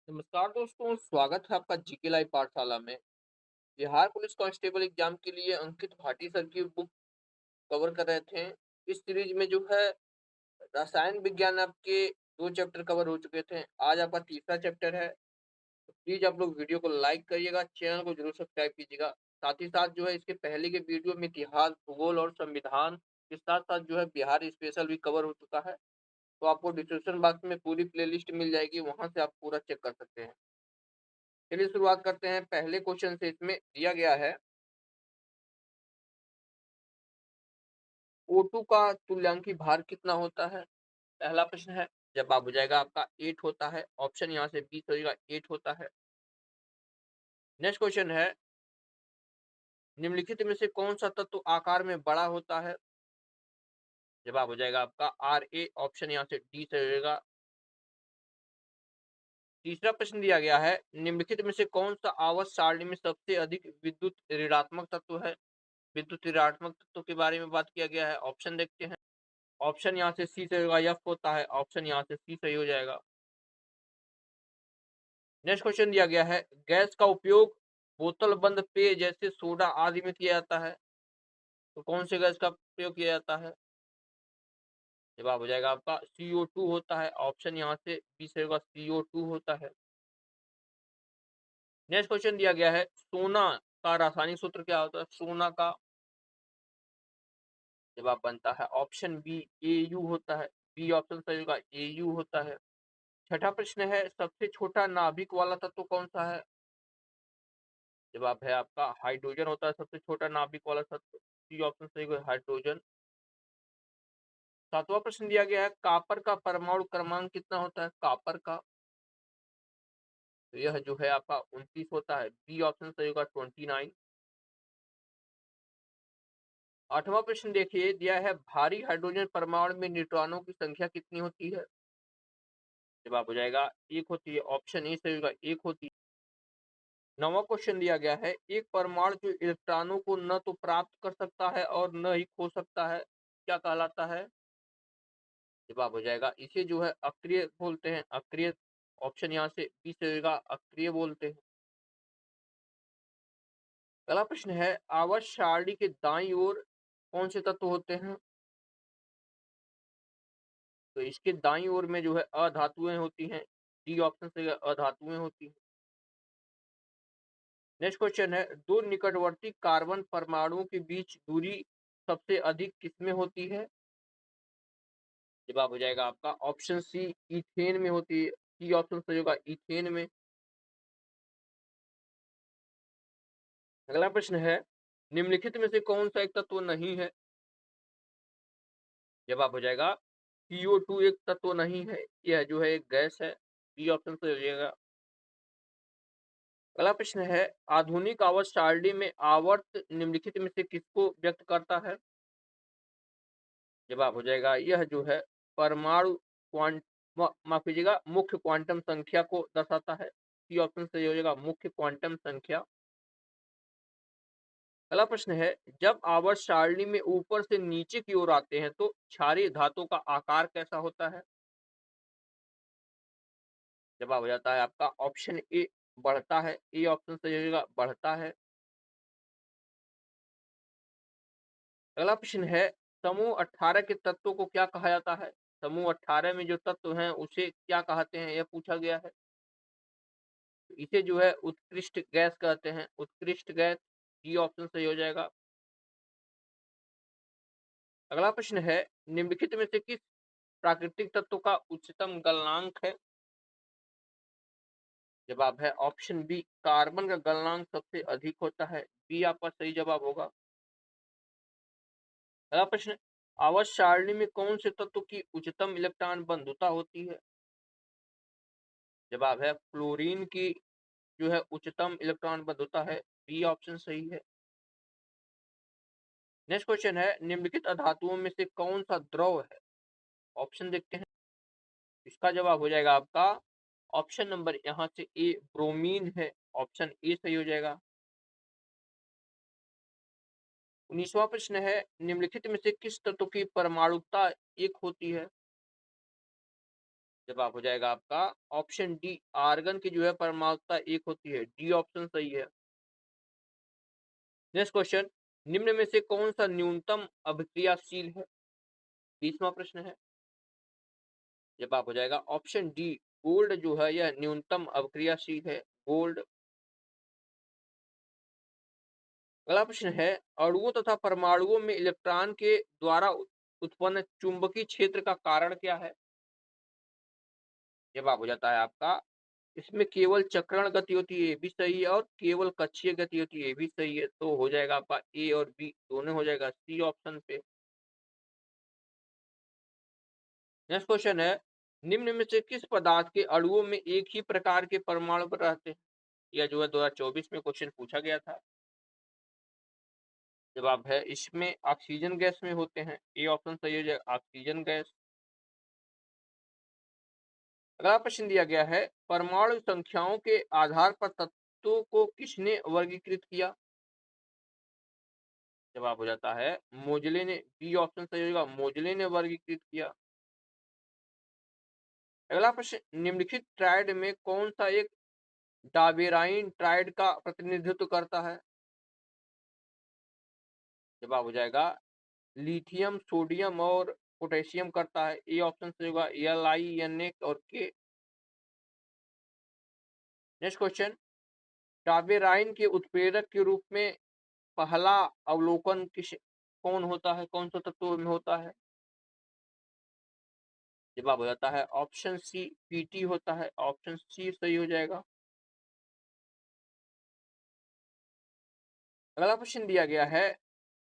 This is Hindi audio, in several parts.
नमस्कार दोस्तों, स्वागत है आपका जीके लाइव पाठशाला में। बिहार पुलिस कांस्टेबल एग्जाम के लिए अंकित भाटी सर की बुक कवर कर रहे थे। इस सीरीज में जो है रसायन विज्ञान आपके 2 चैप्टर कवर हो चुके थे। आज आपका तीसरा चैप्टर है। तो प्लीज आप लोग वीडियो को लाइक करिएगा, चैनल को जरूर सब्सक्राइब कीजिएगा। साथ ही साथ जो है इसके पहले के वीडियो में इतिहास, भूगोल और संविधान के साथ साथ जो है बिहार स्पेशल भी कवर हो चुका है। तो आपको डिस्क्रिप्शन बॉक्स में पूरी प्लेलिस्ट मिल जाएगी, वहां से आप पूरा चेक कर सकते हैं। चलिए शुरुआत करते हैं पहले क्वेश्चन से। इसमें दिया गया है O2 का तुल्यांकी भार कितना होता है। पहला प्रश्न है। जवाब हो जाएगा आपका 8 होता है। ऑप्शन यहाँ से बी सही होगा, 8 होता है। नेक्स्ट क्वेश्चन है, निम्नलिखित में से कौन सा तत्व आकार में बड़ा होता है। जवाब हो जाएगा आपका Ra। ऑप्शन यहाँ से डी सही होगा। तीसरा प्रश्न दिया गया है, निम्नलिखित में से कौन सा आवर्त सारणी में सबसे अधिक विद्युत ऋणात्मक तत्व है। विद्युत ऋणात्मक तत्व के बारे में बात किया गया है। ऑप्शन देखते हैं। ऑप्शन यहाँ से सी सही होगा, एफ होता है। ऑप्शन यहाँ से सी सही हो जाएगा। नेक्स्ट क्वेश्चन दिया गया है, गैस का उपयोग बोतल बंद पेय जैसे सोडा आदि में किया जाता है। तो कौन से गैस का प्रयोग किया जाता है। जवाब हो जाएगा आपका CO2 होता है। ऑप्शन यहाँ से बी सही होगा, CO2 होता है। नेक्स्ट क्वेश्चन दिया गया है, सोना का रासायनिक सूत्र क्या होता है। सोना का जवाब बनता है ऑप्शन बी, AU होता है। बी ऑप्शन सही होगा, AU होता है। छठा प्रश्न है, सबसे छोटा नाभिक वाला तत्व कौन सा है। जवाब है आपका हाइड्रोजन होता है सबसे छोटा नाभिक वाला तत्व। सी ऑप्शन सही है, हाइड्रोजन। सातवां प्रश्न दिया गया है, कॉपर का परमाणु क्रमांक कितना होता है। कॉपर का तो यह जो है आपका 29 होता है। बी ऑप्शन सही होगा, 29। आठवां प्रश्न देखिए, दिया है भारी हाइड्रोजन परमाणु में न्यूट्रॉनों की संख्या कितनी होती है। जवाब हो जाएगा एक होती है। ऑप्शन ए सही होगा, एक होती है। नौवां क्वेश्चन दिया गया है, एक परमाणु जो इलेक्ट्रॉनों को न तो प्राप्त कर सकता है और न ही खो सकता है, क्या कहलाता है। जवाब हो जाएगा, इसे जो है अक्रिय बोलते हैं, अक्रिय। ऑप्शन यहाँ से बी से होगा, अक्रिय बोलते हैं। अगला प्रश्न है, आवर्त सारणी के दाईं ओर कौन से तत्व होते हैं। तो इसके दाईं ओर में जो है अधातुएं होती हैं। डी ऑप्शन से अधातुएं होती हैं। नेक्स्ट क्वेश्चन है, दो निकटवर्ती कार्बन परमाणुओं के बीच दूरी सबसे अधिक किसमें होती है। जवाब हो जाएगा आपका ऑप्शन सी, इथेन में होती है। सी ऑप्शन सही होगा, इथेन में। अगला प्रश्न है, निम्नलिखित में से कौन सा एक तत्व नहीं है। जवाब हो जाएगा CO2 एक तत्व नहीं है, यह जो है एक गैस है। बी ऑप्शन सही हो जाएगा। अगला प्रश्न है, आधुनिक आवर्त सारणी में आवर्त निम्नलिखित में से किसको व्यक्त करता है। जवाब हो जाएगा, यह जो है परमाणु क्वांट माफ कीजिएगा, मुख्य क्वांटम संख्या को दर्शाता है। सी ऑप्शन सही हो जाएगा, मुख्य क्वांटम संख्या। अगला प्रश्न है, जब आवर्त सारणी में ऊपर से नीचे की ओर आते हैं तो क्षारीय धातु का आकार कैसा होता है। जवाब हो जाता है आपका ऑप्शन ए, बढ़ता है। ए ऑप्शन सही हो जाएगा, बढ़ता है। अगला प्रश्न है, समूह 18 के तत्वों को क्या कहा जाता है। समूह 18 में जो तत्व हैं उसे क्या कहते हैं, यह पूछा गया है। इसे जो है उत्कृष्ट गैस कहते हैं, उत्कृष्ट गैस। डी ऑप्शन सही हो जाएगा। अगला प्रश्न है, निम्नलिखित में से किस प्राकृतिक तत्व का उच्चतम गलनांक है। जवाब है ऑप्शन बी, कार्बन का गलनांक सबसे अधिक होता है। बी आपका सही जवाब होगा। अगला प्रश्न, आवर्त सारणी में कौन से तत्व की उच्चतम इलेक्ट्रॉन बंधुता होती है। जवाब है फ्लोरीन की जो है उच्चतम इलेक्ट्रॉन बंधुता है। बी ऑप्शन सही है। नेक्स्ट क्वेश्चन है, निम्नलिखित अधातुओं में से कौन सा द्रव है। ऑप्शन देखते हैं। इसका जवाब हो जाएगा आपका ऑप्शन नंबर यहाँ से ए, ब्रोमीन है। ऑप्शन ए सही हो जाएगा। 19वां प्रश्न है, निम्नलिखित में से किस तत्व की परमाणुकता एक होती है। जवाब हो जाएगा आपका ऑप्शन डी, आर्गन की जो है परमाणुता एक होती है। डी ऑप्शन सही है। नेक्स्ट क्वेश्चन, निम्न में से कौन सा न्यूनतम अभिक्रियाशील है? 20वां प्रश्न है। जवाब हो जाएगा ऑप्शन डी, गोल्ड जो है यह न्यूनतम अभिक्रियाशील है। गोल्ड। अगला प्रश्न है, अणुओं तथा परमाणुओं में इलेक्ट्रॉन के द्वारा उत्पन्न चुंबकीय क्षेत्र का कारण क्या है? जवाब हो जाता है आपका, इसमें केवल चक्रण गति होती है, ये भी सही है, और केवल कक्षीय गति होती है, ये भी सही है। तो हो जाएगा आपका ए और बी दोनों हो जाएगा सी ऑप्शन पे। नेक्स्ट क्वेश्चन है, निम्न में से किस पदार्थ के अणुओं में एक ही प्रकार के परमाणु पर रहते हैं? यह जो है 2024 में क्वेश्चन पूछा गया था। जवाब है इसमें ऑक्सीजन गैस में होते हैं। ए ऑप्शन सही हो जाएगा, ऑक्सीजन गैस। अगला प्रश्न दिया गया है, परमाणु संख्याओं के आधार पर तत्वों को किसने वर्गीकृत किया? जवाब हो जाता है मोजले ने। बी ऑप्शन सही होगा, मोजले ने वर्गीकृत किया। अगला प्रश्न, निम्नलिखित ट्राइड में कौन सा एक डाबेराइन ट्राइड का प्रतिनिधित्व करता है? जवाब हो जाएगा लिथियम, सोडियम और पोटेशियम करता है। ए ऑप्शन सही होगा, एल आई एन ए और के। नेक्स्ट क्वेश्चन, डाबेराइन के उत्प्रेरक के रूप में पहला अवलोकन किस कौन होता है, कौन सा तत्व में होता है? जवाब हो जाता है ऑप्शन सी, पीटी होता है। ऑप्शन सी सही हो जाएगा। अगला प्रश्न दिया गया है,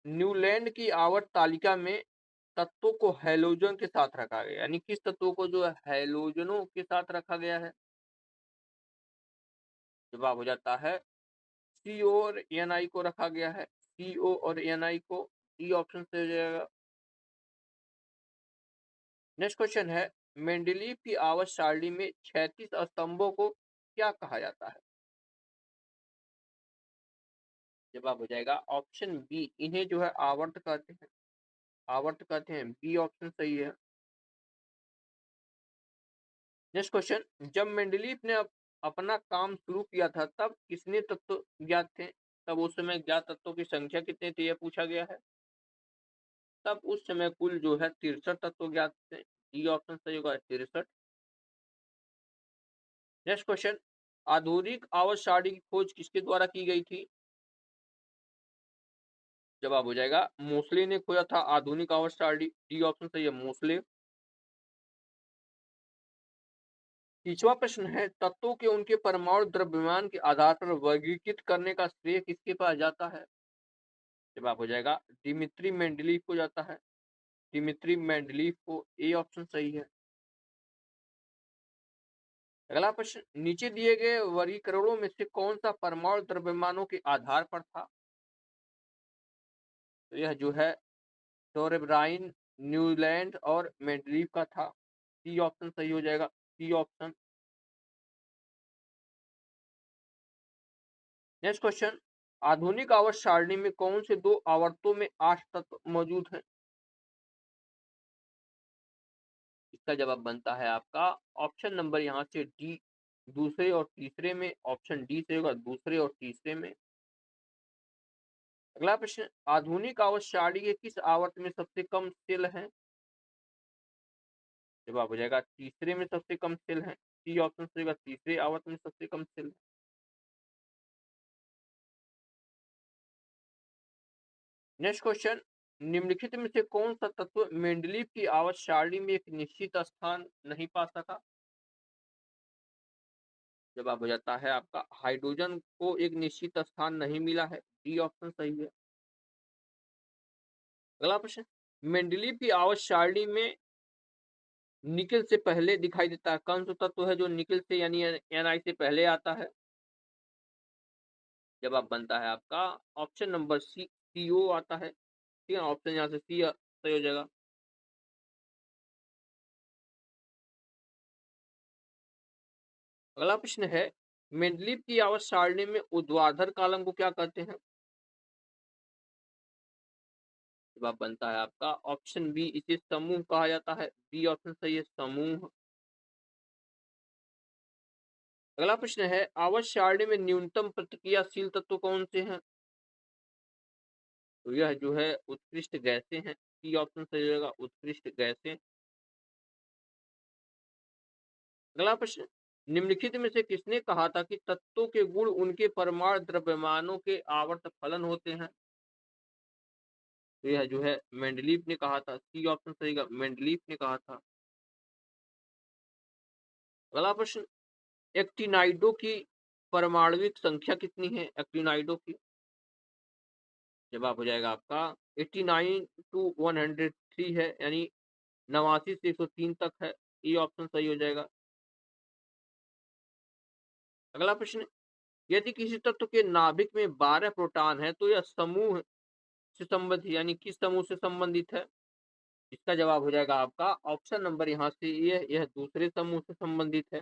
न्यूलैंड की आवर्त तालिका में तत्वों को हैलोजन के साथ रखा गया, यानी किस तत्वों को जो है हैलोजनों के साथ रखा गया है? जवाब हो जाता है सीओ और एन आई को रखा गया है। सीओ और एन आई को। डी ऑप्शन से हो जाएगा। नेक्स्ट क्वेश्चन है, मेंडलीव की आवर्त सारणी में 36 स्तंभों को क्या कहा जाता है? जवाब हो जाएगा ऑप्शन बी, इन्हें जो है आवर्त कहते हैं। आवर्त कहते हैं। बी ऑप्शन सही है। नेक्स्ट क्वेश्चन, जब मेंडलीव ने अपना काम शुरू किया था तब कितने तत्व ज्ञात थे? तब उस समय ज्ञात तत्वों की संख्या कितनी थी, यह पूछा गया है। तब उस समय कुल जो है 63 तत्व ज्ञात थे। डी ऑप्शन सही होगा, 63। नेक्स्ट क्वेश्चन, आधुनिक आवर्त सारणी की खोज किसके द्वारा की गई थी? जवाब हो जाएगा मोस्ले ने खोजा था आधुनिक आवर्त सारणी। डी ऑप्शन सही है, मोस्ले। 30वां प्रश्न है, तत्वों के उनके परमाणु द्रव्यमान के आधार पर वर्गीकृत करने का श्रेय किसके पास जाता है? जवाब हो जाएगा दिमित्री मेंडलीव को जाता है। दिमित्री मेंडलीव को। ए ऑप्शन सही है। अगला प्रश्न, नीचे दिए गए वर्गीकरणों में से कौन सा परमाणु द्रव्यमानों के आधार पर था? तो यह जो है डोरेब्राइन, न्यूलैंड और मेंडलीव का था। सी ऑप्शन सही हो जाएगा। C option. नेक्स्ट क्वेश्चन, आधुनिक आवर्त सारणी में कौन से दो आवर्तों में 8 तत्व मौजूद हैं? इसका जवाब बनता है आपका ऑप्शन नंबर यहाँ से डी, दूसरे और तीसरे में। ऑप्शन डी से होगा, दूसरे और तीसरे में। अगला प्रश्न, आधुनिक आवर्त सारणी के किस आवर्त में सबसे कम सेल हैं? जवाब हो जाएगा तीसरे में सबसे कम सेल हैं। सी ऑप्शन से होगा, तीसरे आवर्त में सबसे कम सेल हैं। नेक्स्ट क्वेश्चन, निम्नलिखित में से कौन सा तत्व मेंडलीव की आवर्त सारणी में एक निश्चित स्थान नहीं पा सका? जवाब हो जाता है आपका हाइड्रोजन को एक निश्चित स्थान नहीं मिला है। डी ऑप्शन सही है। अगला प्रश्न, मेंडलीव की आवर्त सारणी में निकेल से पहले दिखाई देता है, कौन सा तत्व है जो निकेल से यानी एनआई से पहले आता है? जवाब बनता है आपका ऑप्शन नंबर सी, सीओ आता है। ठीक है, ऑप्शन यहाँ से सी सही हो जाएगा। अगला प्रश्न है, मेंडलीव की आवर्त सारणी में ऊर्ध्वाधर कॉलम को क्या कहते हैं? जवाब बनता है आपका ऑप्शन बी, इसे समूह कहा जाता है। बी ऑप्शन सही है, समूह। अगला प्रश्न है, आवर्त सारणी में न्यूनतम प्रतिक्रियाशील तत्व कौन से हैं? तो यह जो है उत्कृष्ट गैसें हैं। सी ऑप्शन सही रहेगा, उत्कृष्ट गैसें। अगला प्रश्न, निम्नलिखित में से किसने कहा था कि तत्वों के गुण उनके परमाणु द्रव्यमानों के आवर्त फलन होते हैं? तो यह जो है मेंडलीफ ने कहा था। सी ऑप्शन सही का, मेंडलीफ ने कहा था। अगला प्रश्न, एक्टिनाइडों की परमाणविक संख्या कितनी है? एक्टिनाइडों की जवाब हो जाएगा आपका 89 टू 103 है, यानी 89 से 103 तक है। ये ऑप्शन सही हो जाएगा। अगला प्रश्न, यदि किसी तत्व के नाभिक में 12 प्रोटॉन है तो यह समूह से संबंधित, यानी किस समूह से संबंधित है? इसका जवाब हो जाएगा आपका ऑप्शन नंबर यहाँ से ये, यह दूसरे समूह से संबंधित है।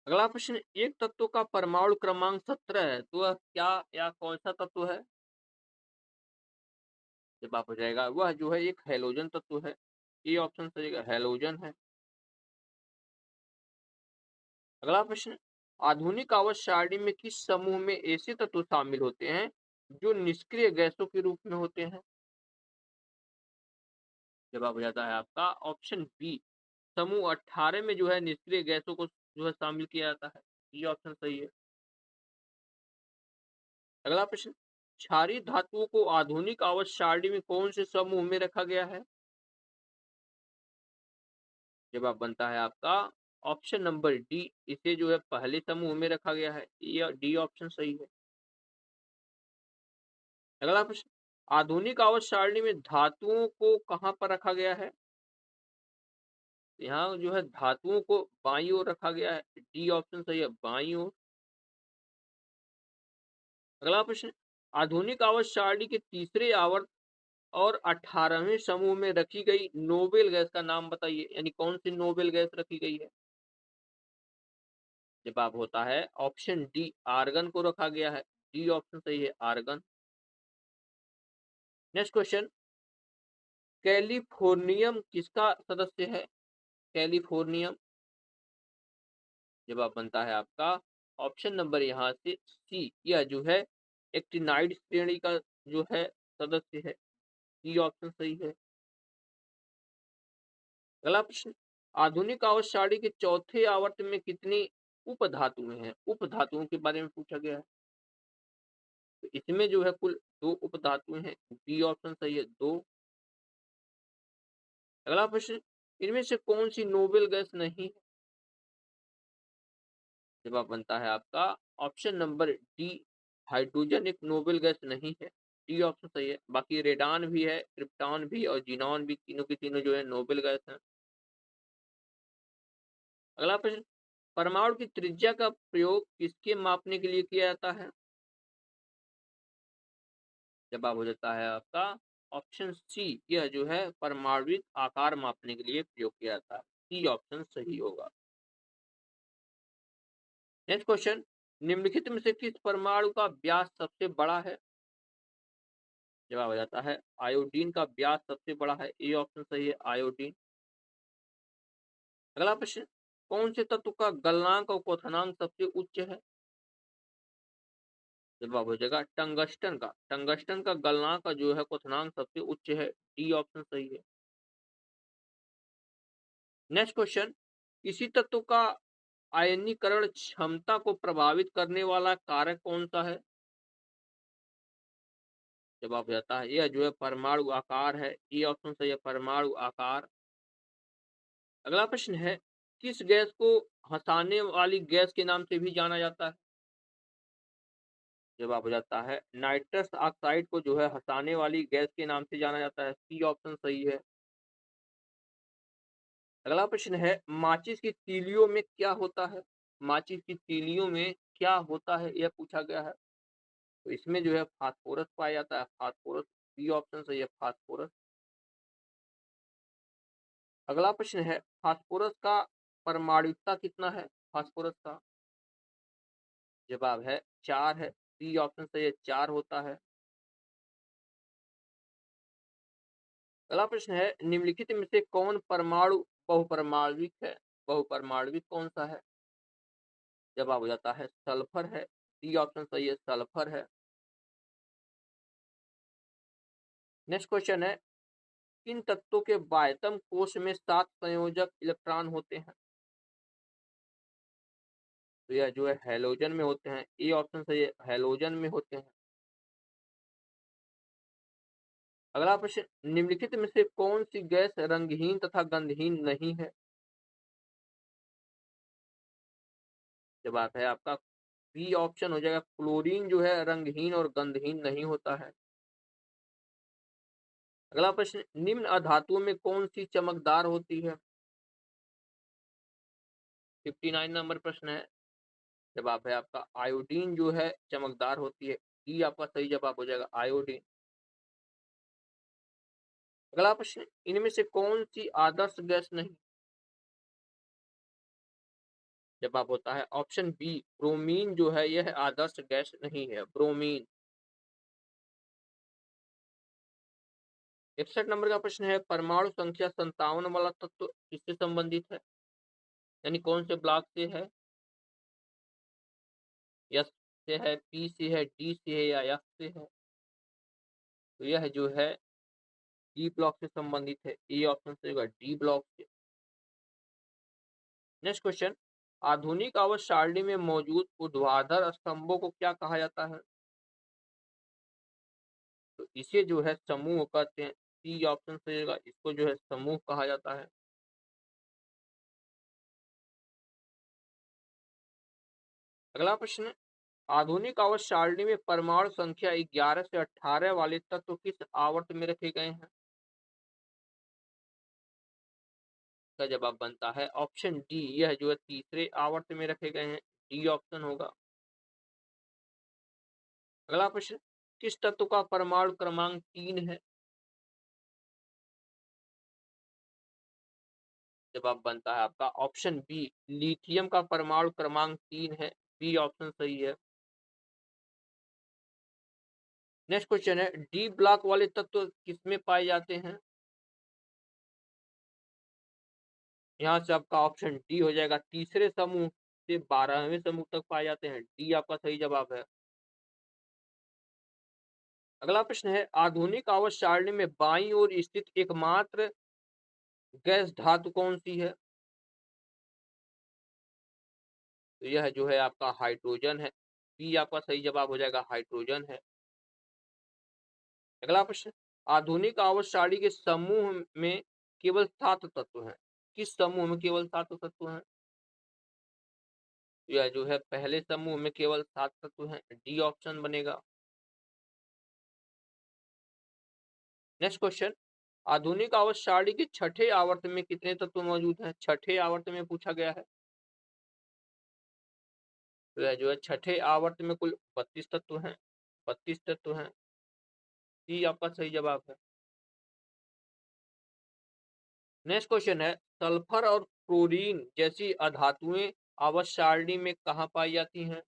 अगला प्रश्न, एक तत्व का परमाणु क्रमांक 17 है तो वह क्या या कौन सा तत्व है? जवाब हो जाएगा वह जो है एक हैलोजन तत्व है। ये ऑप्शन सही है, हैलोजन है। अगला प्रश्न, आधुनिक आवर्त सारणी में किस समूह में ऐसे तत्व शामिल होते हैं जो निष्क्रिय गैसों के रूप में होते हैं? जवाब हो जाता है आपका ऑप्शन बी, समूह 18 में जो है निष्क्रिय गैसों को जो है शामिल किया जाता है। ये ऑप्शन सही है। अगला प्रश्न, क्षारीय धातुओं को आधुनिक आवर्त सारणी में कौन से समूह में रखा गया है? जवाब बनता है आपका ऑप्शन नंबर डी, इसे जो है पहले समूह में रखा गया है। ये डी ऑप्शन सही है। अगला प्रश्न, आधुनिक आवर्त सारणी में धातुओं को कहाँ पर रखा गया है? यहाँ जो है धातुओं को बाईं ओर रखा गया है। डी ऑप्शन सही है, बाईं ओर। अगला प्रश्न, आधुनिक आवर्त सारणी के तीसरे आवर्त और 18वें समूह में रखी गई नोबेल गैस का नाम बताइए, यानी कौन सी नोबेल गैस रखी गई है? जवाब होता है ऑप्शन डी, आर्गन को रखा गया है। डी ऑप्शन सही है, आर्गन। नेक्स्ट क्वेश्चन, कैलिफोर्नियम किसका सदस्य है? कैलिफोर्नियम जवाब बनता है आपका ऑप्शन नंबर यहाँ से सी, यह जो है एक्टिनाइड श्रेणी का जो है सदस्य है। सी ऑप्शन सही है। अगला प्रश्न, आधुनिक आवर्त सारणी के चौथे आवर्त में कितनी उप धातुएं हैं? उप धातुओं के बारे में पूछा गया है। तो इसमें जो है कुल 2 उप धातुएं हैं। बी ऑप्शन सही है, 2। अगला प्रश्न, इनमें से कौन सी नोबेल गैस नहीं है? जवाब बनता है आपका ऑप्शन नंबर डी, हाइड्रोजन एक नोबेल गैस नहीं है। डी ऑप्शन सही है। बाकी रेडान भी है, क्रिप्टॉन भी और जीनॉन भी, तीनों की तीनों जो है नोबेल गैस हैं। अगला प्रश्न, परमाणु की त्रिज्या का प्रयोग किसके मापने के लिए किया जाता है? जवाब हो जाता है आपका ऑप्शन सी, यह जो है परमाणविक आकार मापने के लिए प्रयोग किया जाता है। सी ऑप्शन सही होगा। नेक्स्ट क्वेश्चन, निम्नलिखित में से किस परमाणु का व्यास सबसे बड़ा है? जवाब हो जाता है आयोडीन का व्यास सबसे बड़ा है। ए ऑप्शन सही है, आयोडीन। अगला प्रश्न, कौन से तत्व का गलनांक और क्वथनांक सबसे उच्च है? जवाब हो जाएगा टंगस्टन का। टंगस्टन का गलनांक का जो है क्वथनांक सबसे उच्च है। डी ऑप्शन सही है। नेक्स्ट क्वेश्चन, किसी तत्व का आयनीकरण क्षमता को प्रभावित करने वाला कारक कौन सा है? जवाब हो जाता है यह जो है परमाणु आकार है। ए ऑप्शन सही है, परमाणु आकार। अगला प्रश्न है, किस गैस को हंसाने वाली गैस के नाम से भी जाना जाता है? जवाब हो जाता है नाइट्रस ऑक्साइड को जो है हंसाने वाली गैस के नाम से जाना जाता है। सी ऑप्शन सही है। अगला प्रश्न है, माचिस की तीलियों में क्या होता है? माचिस की तीलियों में क्या होता है यह पूछा गया है। तो इसमें जो है फास्फोरस पाया जाता है, फास्फोरस। बी ऑप्शन सही है, फास्फोरस। अगला प्रश्न है, फास्फोरस का परमाणुता कितना है? फास्फोरस का जवाब है 4 है। सी ऑप्शन सही है, 4 होता है। अगला प्रश्न है, निम्नलिखित में से कौन परमाणु बहुपरमाणविक है। बहुपरमाणविक कौन सा है? जवाब हो जाता है सल्फर है। डी ऑप्शन सही है, सल्फर है। नेक्स्ट क्वेश्चन है, किन तत्वों के बाह्यतम कोश में 7 संयोजक इलेक्ट्रॉन होते हैं? तो यह जो है हैलोजन में होते हैं। ए ऑप्शन सही है, हैलोजन में होते हैं। अगला प्रश्न, निम्नलिखित में से कौन सी गैस रंगहीन तथा गंधहीन नहीं है? जवाब है आपका बी ऑप्शन हो जाएगा, क्लोरीन जो है रंगहीन और गंधहीन नहीं होता है। अगला प्रश्न, निम्न अधातुओं में कौन सी चमकदार होती है? 59 नंबर प्रश्न है। जवाब है आपका आयोडीन जो है चमकदार होती है। डी आपका सही जवाब हो जाएगा, आयोडीन। अगला प्रश्न, इनमें से कौन सी आदर्श गैस नहीं? जवाब होता है ऑप्शन बी, ब्रोमीन जो है यह आदर्श गैस नहीं है, ब्रोमीन। 61 नंबर का प्रश्न है, परमाणु संख्या 57 वाला तत्व किससे संबंधित है? यानी कौन से ब्लॉक से है? एस से है, पी से है, डी से है या एफ से है? तो यह जो है डी ब्लॉक से संबंधित है। ए ऑप्शन से होगा, डी ब्लॉक से। नेक्स्ट क्वेश्चन, आधुनिक आवर्त सारणी में मौजूद ऊर्ध्वाधर स्तंभों को क्या कहा जाता है? तो इसे जो है समूह कहते हैं। सी ऑप्शन से होगा, इसको जो है समूह कहा जाता है। अगला प्रश्न, आधुनिक आवर्त सारणी में परमाणु संख्या 11 से 18 वाले तत्व किस आवर्त में रखे गए हैं? का जवाब बनता है ऑप्शन डी, यह जो है तीसरे आवर्त में रखे गए हैं। डी ऑप्शन होगा। अगला प्रश्न, किस तत्व का परमाणु क्रमांक 3 है? जवाब बनता है आपका ऑप्शन बी, लिथियम का परमाणु क्रमांक 3 है। बी ऑप्शन सही है। नेक्स्ट क्वेश्चन है, डी ब्लॉक वाले तत्व किसमें पाए जाते हैं? यहाँ से आपका ऑप्शन डी हो जाएगा, तीसरे समूह से 12वें समूह तक पाए जाते हैं। डी आपका सही जवाब है। अगला प्रश्न है, आधुनिक आवर्त सारणी में बाईं ओर स्थित एकमात्र गैस धातु कौन सी है? तो यह जो है आपका हाइड्रोजन है। बी आपका सही जवाब हो जाएगा, हाइड्रोजन है। अगला प्रश्न, आधुनिक आवर्त सारणी के समूह में केवल 7 तत्व हैं। किस समूह में केवल 7 तत्व हैं? यह जो है पहले समूह में केवल 7 तत्व हैं। डी ऑप्शन बनेगा। नेक्स्ट क्वेश्चन, आधुनिक आवर्त सारणी के छठे आवर्त में कितने तत्व मौजूद हैं? छठे आवर्त में पूछा गया है। तो यह जो है छठे आवर्त में कुल 32 तत्व हैं। 32 तत्व हैं। डी आपका सही जवाब है। नेक्स्ट क्वेश्चन है, सल्फर और क्लोरीन जैसी अधातुएं आवर्त सारणी में कहाँ पाई जाती हैं?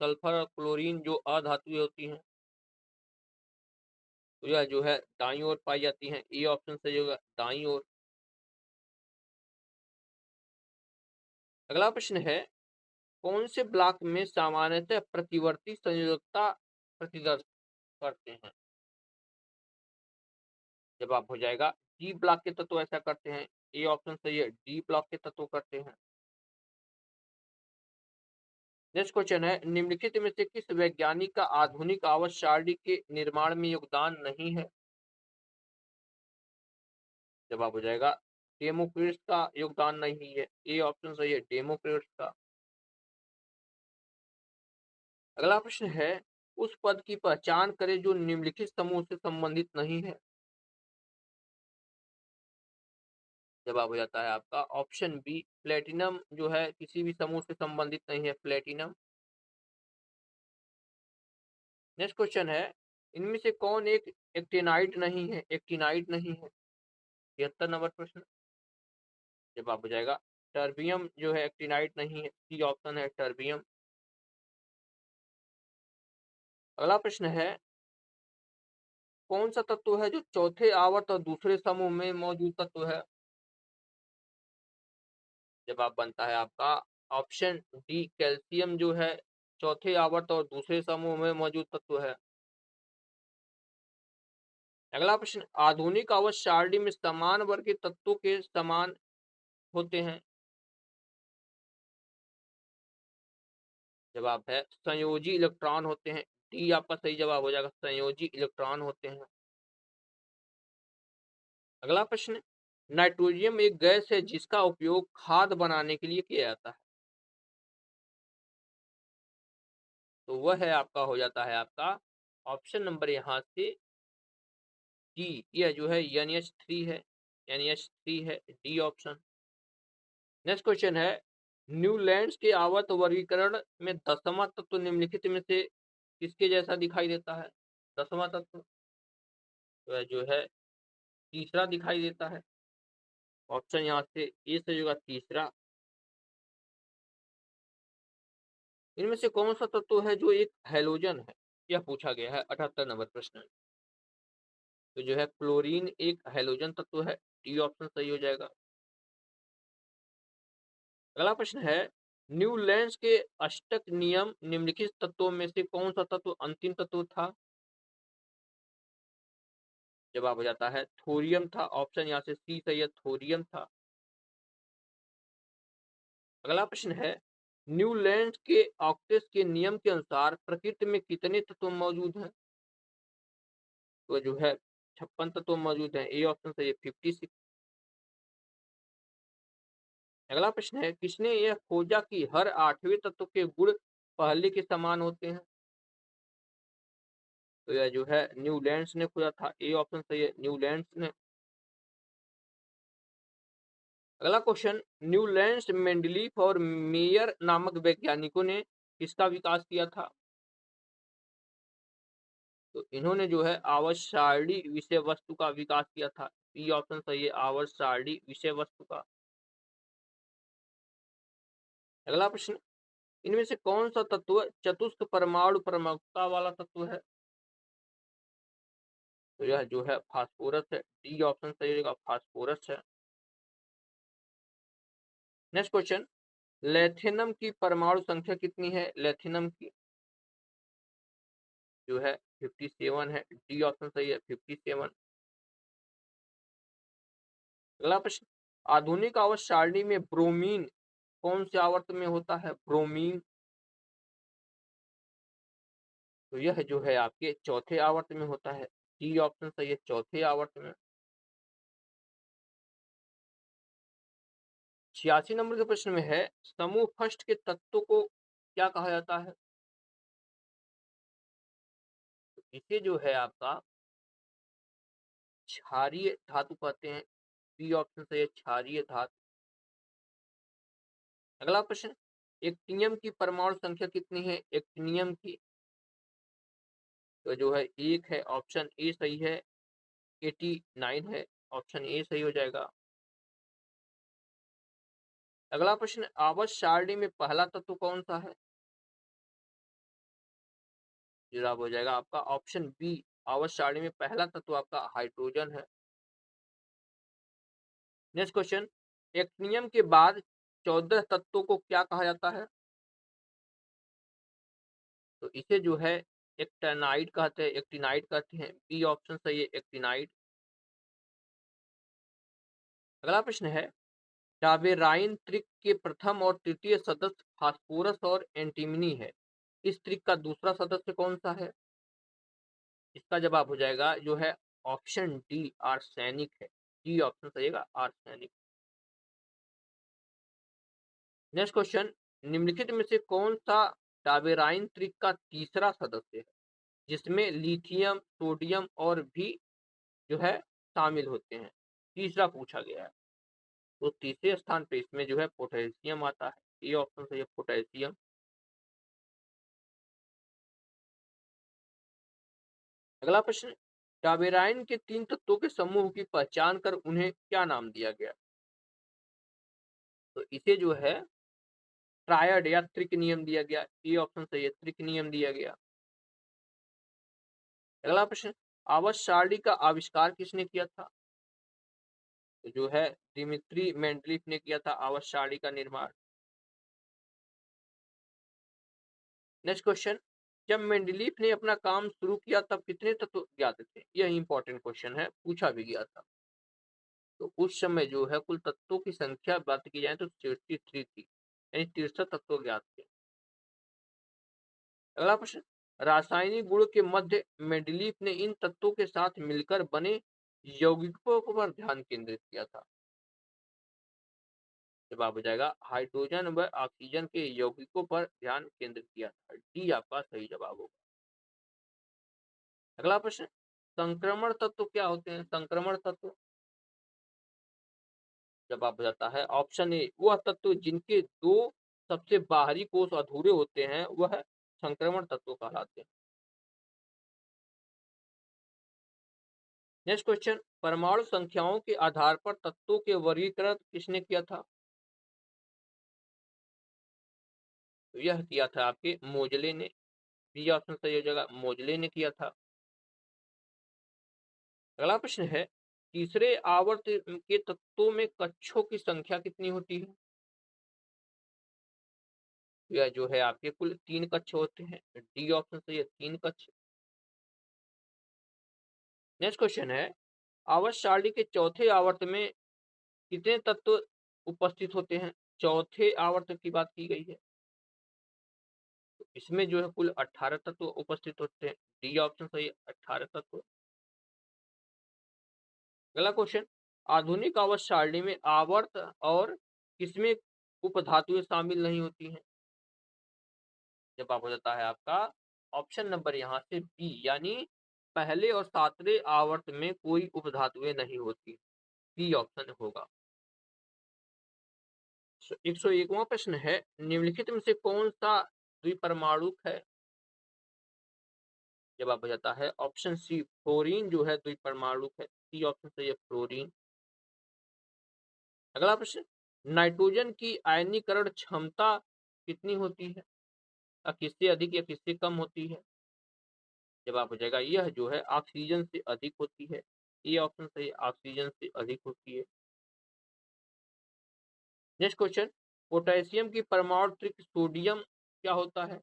सल्फर और क्लोरीन जो अधातुएं होती हैं, तो यह जो है दाईं ओर पाई जाती हैं। ए ऑप्शन सही होगा, दाईं ओर। अगला प्रश्न है, कौन से ब्लॉक में सामान्यतः प्रतिवर्ती संयोजकता प्रतिदर्श करते हैं? जवाब हो जाएगा डी ब्लॉक के तत्व ऐसा करते हैं। ए ऑप्शन सही है, डी ब्लॉक के तत्व करते हैं। नेक्स्ट क्वेश्चन है, निम्नलिखित में से किस वैज्ञानिक का आधुनिक आवर्त सारणी के निर्माण में योगदान नहीं है? जवाब हो जाएगा डेमोक्रिटस का योगदान नहीं है। ए ऑप्शन सही है, डेमोक्रिटस का। अगला प्रश्न है, उस पद की पहचान करें जो निम्नलिखित समूह से संबंधित नहीं है। जवाब हो जाता है आपका ऑप्शन बी, प्लेटिनम जो है किसी भी समूह से संबंधित नहीं है, प्लेटिनम। नेक्स्ट क्वेश्चन है, इनमें से कौन एक एक्टिनाइड नहीं है? एक्टिनाइड नहीं है। 73 नंबर प्रश्न। जवाब हो जाएगा टर्बियम जो है एक्टिनाइड नहीं है। सी ऑप्शन है, टर्बियम। अगला प्रश्न है, कौन सा तत्व है जो चौथे आवर्त और दूसरे समूह में मौजूद तत्व है? जवाब बनता है आपका ऑप्शन डी, कैल्शियम जो है चौथे आवर्त और दूसरे समूह में मौजूद तत्व है। अगला प्रश्न, आधुनिक आवर्त सारणी में समान वर्ग के तत्वों के समान होते हैं। जवाब है संयोजी इलेक्ट्रॉन होते हैं। डी आपका सही जवाब हो जाएगा, संयोजी इलेक्ट्रॉन होते हैं। अगला प्रश्न, नाइट्रोजन एक गैस है जिसका उपयोग खाद बनाने के लिए किया जाता है। तो वह है आपका हो जाता है आपका ऑप्शन नंबर यहाँ से डी, यह जो है NH3 है, NH3 है, डी ऑप्शन। नेक्स्ट क्वेश्चन है, न्यूलैंड्स के आवर्त वर्गीकरण में दसवां तत्व निम्नलिखित में से किसके जैसा दिखाई देता है। दसवां तत्व तो जो है तीसरा दिखाई देता है। ऑप्शन यहाँ से ए सही होगा, तीसरा। इनमें से कौन सा तत्व है जो एक हैलोजन है, यह पूछा गया है 78 नंबर प्रश्न। तो जो है क्लोरीन एक हैलोजन तत्व है। डी ऑप्शन सही हो जाएगा। अगला प्रश्न है, न्यूलैंड्स के अष्टक नियम निम्नलिखित तत्वों में से कौन सा तत्व अंतिम तत्व था। जवाब हो जाता है थोरियम था। ऑप्शन यहाँ से सी सही है, थोरियम था। अगला प्रश्न है, न्यूलैंड्स के ऑक्टेट के नियम के अनुसार प्रकृति में कितने तत्व मौजूद हैं। तो जो है 56 तत्व मौजूद हैं। ए ऑप्शन सही है, 56। अगला प्रश्न है, किसने यह खोजा कि हर आठवें तत्व के गुण पहले के समान होते हैं। तो यह जो है न्यूलैंड्स ने खोजा था। ए ऑप्शन सही है, न्यूलैंड्स ने। अगला क्वेश्चन, न्यूलैंड्स, मेंडलीफ और मेयर नामक वैज्ञानिकों ने किसका विकास किया था। तो इन्होंने जो है आवर्त सारणी विषय वस्तु का विकास किया था। बी ऑप्शन सही है, आवर्त सारणी विषय वस्तु का। अगला प्रश्न, इनमें से कौन सा तत्व चतुस्क परमाणु परमाणुकता वाला तत्व है। तो यह जो है फास्फोरस है। डी ऑप्शन सही रहेगा, फास्फोरस है। नेक्स्ट क्वेश्चन, लेथिनम की परमाणु संख्या कितनी है। लेथिनम की जो है 57 है। डी ऑप्शन सही है, 57। अगला प्रश्न, आधुनिक आवर्त सारणी में ब्रोमीन कौन से आवर्त में होता है। ब्रोमीन तो यह जो है आपके चौथे आवर्त में होता है। डी ऑप्शन सही है, चौथे आवर्त में। 86 नंबर के प्रश्न में है, समूह फर्स्ट के तत्व को क्या कहा जाता है। तो इसे जो है आपका क्षारीय धातु कहते हैं। बी ऑप्शन सही है, क्षारीय धातु। अगला प्रश्न, एक्टिनियम की परमाणु संख्या कितनी है। एक्टिनियम की तो जो है एक है। ऑप्शन ए सही है, 89 है। ऑप्शन ए सही हो जाएगा। अगला प्रश्न, आवर्त सारणी में पहला तत्व कौन सा है। जवाब हो जाएगा आपका ऑप्शन बी, आवर्त सारणी में पहला तत्व आपका हाइड्रोजन है। नेक्स्ट क्वेश्चन, एक्टिनियम के बाद 14 तत्वों को क्या कहा जाता है। तो इसे जो है एक्टेनाइड कहते हैं, एक्टिनाइड कहते हैं। बी ऑप्शन सही है, एक्टिनाइड। अगला प्रश्न है, डाबेराइन त्रिक के प्रथम और तृतीय सदस्य फास्फोरस और एंटीमनी है। इस त्रिक का दूसरा सदस्य कौन सा है। इसका जवाब हो जाएगा जो है ऑप्शन डी, आर्सेनिक है। डी ऑप्शन सही है, आर्सेनिक। नेक्स्ट क्वेश्चन, निम्नलिखित में से कौन सा डाबेराइन त्रिक का तीसरा सदस्य है जिसमें लिथियम, सोडियम और भी जो है शामिल होते हैं। तीसरा पूछा गया है। तो तीसरे स्थान पे इसमें जो है पोटेशियम आता है। ये ऑप्शन सही है, पोटेशियम। अगला प्रश्न, डाबेराइन के 3 तत्वों के समूह की पहचान कर उन्हें क्या नाम दिया गया। तो इसे जो है ट्रायड या त्रिक नियम दिया गया। ये ऑप्शन सही है, त्रिक नियम दिया गया। अगला प्रश्न, आवर्त सारणी का आविष्कार किसने किया था। तो जो है दिमित्री मेंडलीफ ने किया था आवर्त सारणी का निर्माण। नेक्स्ट क्वेश्चन, जब मेंडलीफ ने अपना काम शुरू किया तब कितने तत्व ज्ञात थे? यह इंपॉर्टेंट क्वेश्चन है, पूछा भी गया था। तो उस समय जो है कुल तत्वों की संख्या बात की जाए तो 63 थी, यानी 63 तत्व ज्ञात थे। अगला प्रश्न, रासायनिक गुण के मध्य मेंडलीफ ने इन तत्वों के साथ मिलकर बने यौगिकों पर ध्यान केंद्रित किया था। जवाब हो जाएगा हाइड्रोजन व ऑक्सीजन के यौगिकों पर ध्यान केंद्रित किया था। डी आपका सही जवाब होगा। अगला प्रश्न, संक्रमण तत्व क्या होते हैं? संक्रमण तत्व, जवाब हो जाता है ऑप्शन ए, वह तत्व जिनके दो सबसे बाहरी कोष अधूरे होते हैं वह संक्रमण तत्व कहलाते हैं। नेक्स्ट क्वेश्चन, परमाणु संख्याओं के आधार पर तत्वों के वर्गीकरण किसने किया था? तो यह किया था आपके मोजले ने। बी ऑप्शन सही हो जाएगा, मोजले ने किया था। अगला प्रश्न है, तीसरे आवर्त के तत्वों में कक्षों की संख्या कितनी होती है? यह जो है आपके कुल 3 कक्ष होते हैं। डी ऑप्शन सही है, 3 कक्ष। नेक्स्ट क्वेश्चन है, आवर्त सारणी के चौथे आवर्त में कितने तत्व उपस्थित होते हैं? चौथे आवर्त की बात की गई है, तो इसमें जो है कुल 18 तत्व उपस्थित होते हैं। डी ऑप्शन सही है, 18 तत्व। अगला क्वेश्चन, आधुनिक आवर्त सारणी में आवर्त और किसमें उपधातुएं शामिल नहीं होती हैं? जवाब हो जाता है आपका ऑप्शन नंबर यहाँ से बी, यानी पहले और सातवें आवर्त में कोई उपधातुएं नहीं होती। बी ऑप्शन होगा। 101वां प्रश्न है, निम्नलिखित में से कौन सा द्विपरमाणुक है? जवाब हो जाता है ऑप्शन सी, फ्लोरीन जो है द्विपरमाणुक है। सी ऑप्शन सही है, फ्लोरीन। अगला प्रश्न, नाइट्रोजन की आयनीकरण क्षमता कितनी होती है? किससे अधिक या किससे कम होती है? जवाब हो जाएगा यह जो है ऑक्सीजन से अधिक होती है। ये ऑप्शन सही, ऑक्सीजन से अधिक होती है। नेक्स्ट क्वेश्चन, पोटेशियम की परमाणु त्रिक सोडियम क्या होता है?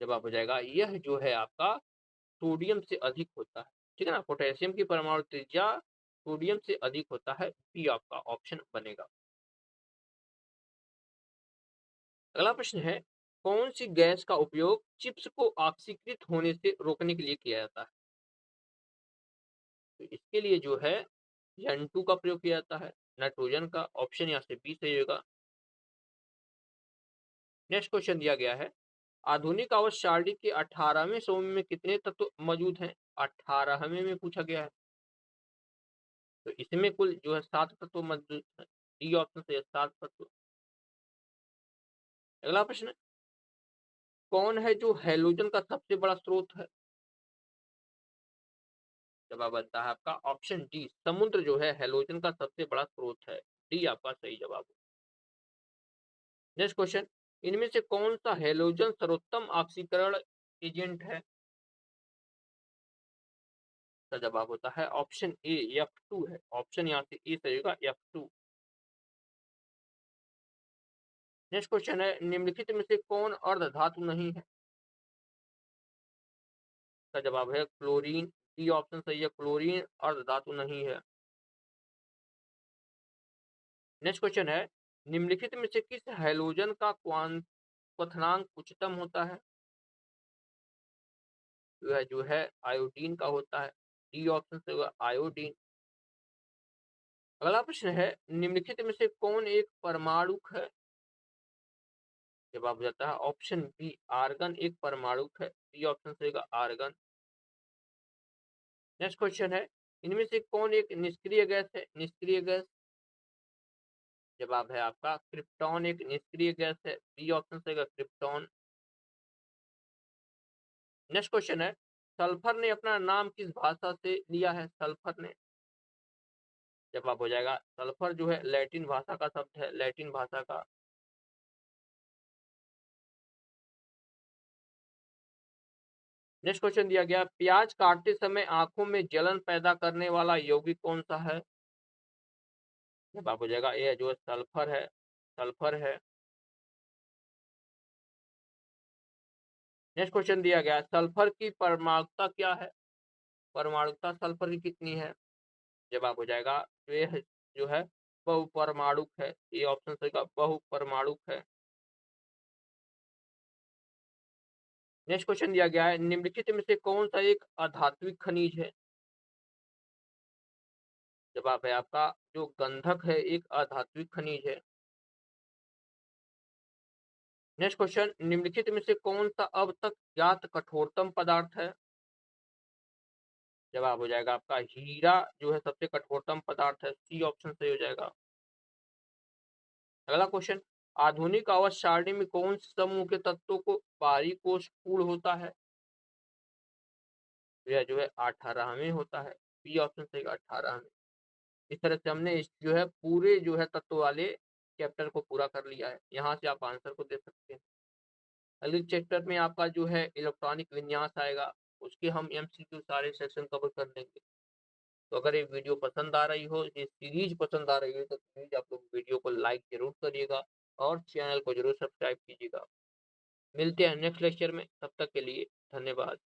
जवाब हो जाएगा यह जो है आपका सोडियम से अधिक होता है। ठीक है ना, पोटेशियम की परमाणु त्रिज्या सोडियम से अधिक होता है। बी आपका ऑप्शन बनेगा। अगला प्रश्न है, कौन सी गैस का उपयोग चिप्स को ऑक्सीकृत होने से रोकने के लिए किया जाता है? तो इसके लिए जो है N2 का प्रयोग किया जाता है, नाइट्रोजन का। ऑप्शन यहाँ से बी सही होगा। नेक्स्ट क्वेश्चन दिया गया है, आधुनिक आवर्त सारणी के 18वें समूह में कितने तत्व मौजूद हैं? 18वें में पूछा गया है, तो इसमें कुल जो है 7 तत्व मौजूद है। डी ऑप्शन से 7 तत्व। अगला प्रश्न, कौन है जो हैलोजन का सबसे बड़ा स्रोत है? जवाब बनता है आपका ऑप्शन डी, समुद्र जो है हैलोजन का सबसे बड़ा स्रोत है। डी आपका सही जवाब। नेक्स्ट क्वेश्चन, इनमें से कौन सा हैलोजन सर्वोत्तम ऑक्सीकरण एजेंट है? का जवाब होता है ऑप्शन ए, F2 है। ऑप्शन यहाँ से ए सही होगा, F2। नेक्स्ट क्वेश्चन है, निम्नलिखित में से कौन अर्धधातु नहीं है? का जवाब है क्लोरीन। डी ऑप्शन सही है, क्लोरीन अर्धधातु नहीं है। नेक्स्ट क्वेश्चन है, निम्नलिखित में से किस हैलोजन का क्वथनांक उच्चतम होता है? वह जो है आयोडीन का होता है। डी ऑप्शन से होगा आयोडीन। अगला प्रश्न है, निम्नलिखित में से कौन एक परमाणुक है? जवाब हो जाता है ऑप्शन बी, आर्गन एक परमाणुक है। डी ऑप्शन से होगा आर्गन। नेक्स्ट क्वेश्चन है, इनमें से कौन एक निष्क्रिय गैस है? निष्क्रिय गैस, जवाब है आपका क्रिप्टॉन एक निष्क्रिय गैस है। बी ऑप्शन से होगा क्रिप्टॉन। नेक्स्ट क्वेश्चन है, सल्फर ने अपना नाम किस भाषा से लिया है? सल्फर ने, जवाब हो जाएगा सल्फर जो है लैटिन भाषा का शब्द है, लैटिन भाषा का। नेक्स्ट क्वेश्चन दिया गया, प्याज काटते समय आंखों में जलन पैदा करने वाला यौगिक कौन सा है? जवाब हो जाएगा ए जो सल्फर है, सल्फर है। नेक्स्ट क्वेश्चन दिया गया, सल्फर की परमाणुता क्या है? परमाणुता सल्फर की कितनी है? जवाब हो जाएगा ये जो है बहुपरमाणुक है। ये ऑप्शन सही का बहुपरमाणुक है। नेक्स्ट क्वेश्चन दिया गया है, निम्नलिखित में से कौन सा एक अधात्विक खनिज है? जवाब है आपका जो गंधक है एक अधात्विक खनिज है। नेक्स्ट क्वेश्चन, निम्नलिखित में से कौन सा अब तक ज्ञात कठोरतम पदार्थ है? जवाब हो जाएगा आपका हीरा जो है सबसे कठोरतम पदार्थ है। सी ऑप्शन सही हो जाएगा। अगला क्वेश्चन, आधुनिक आवर्त सारणी में कौन से समूह के तत्वों को बाहरी कोश पूर्ण होता है? यह जो है 18वें होता है। बी ऑप्शन सही 18वें। इस तरह से हमने इस जो है पूरे जो है तत्व वाले चैप्टर को पूरा कर लिया है। यहाँ से आप आंसर को दे सकते हैं। अगले चैप्टर में आपका जो है इलेक्ट्रॉनिक विन्यास आएगा, उसके हम एमसीक्यू सारे सेक्शन कवर कर लेंगे। तो अगर ये वीडियो पसंद आ रही हो, ये सीरीज पसंद आ रही है, तो प्लीज आप लोग वीडियो को लाइक जरूर करिएगा और चैनल को जरूर सब्सक्राइब कीजिएगा। मिलते हैं नेक्स्ट लेक्चर में, तब तक के लिए धन्यवाद।